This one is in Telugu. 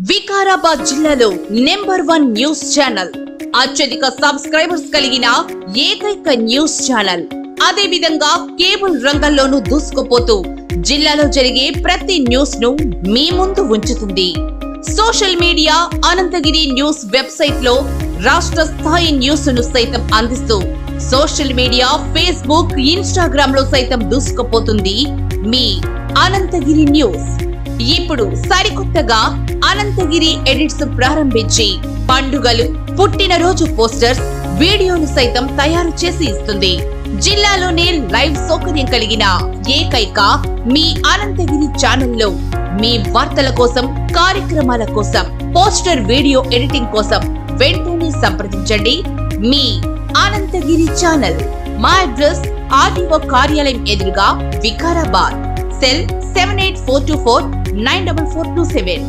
వికారాబాద్ జిల్లాలో నంబర్ 1 న్యూస్ ఛానల్, అత్యధిక సబ్స్క్రైబర్స్ కలిగిన ఏకైక న్యూస్ ఛానల్. అదే విధంగా కేబుల్ రంగంలోనూ దూసుకుపోతూ జిల్లాలో జరిగే ప్రతి న్యూస్ ను మీ ముందు ఉంచుతుంది. Social media Anantagiri news website లో రాష్ట్ర స్థాయి న్యూస్ ను సైతం అందిస్తూ సోషల్ మీడియా ఫేస్బుక్, ఇన్స్టాగ్రామ్ లో సైతం దూసుకుపోతుంది మీ అనంతగిరి న్యూస్. ఇప్పుడు సరికొత్తగా అనంతగిరి ఎడిట్స్ ప్రారంభించి పండుగలు, పుట్టినరోజు పోస్టర్స్, వీడియోలు సైతం తయారు చేసి ఇస్తుంది. జిల్లాలోనే లైవ్ సౌకర్యం కలిగిన ఏకైక మీ అనంతగిరి ఛానల్లో మీ వార్తల కోసం, కార్యక్రమాల కోసం, పోస్టర్ వీడియో ఎడిటింగ్ కోసం వెంటనే సంప్రదించండి మీ అనంతగిరి ఛానల్. మా అడ్రస్ ఆర్టీఓ కార్యాలయం ఎదురుగా, వికారాబాద్. సెల్ 7842494427.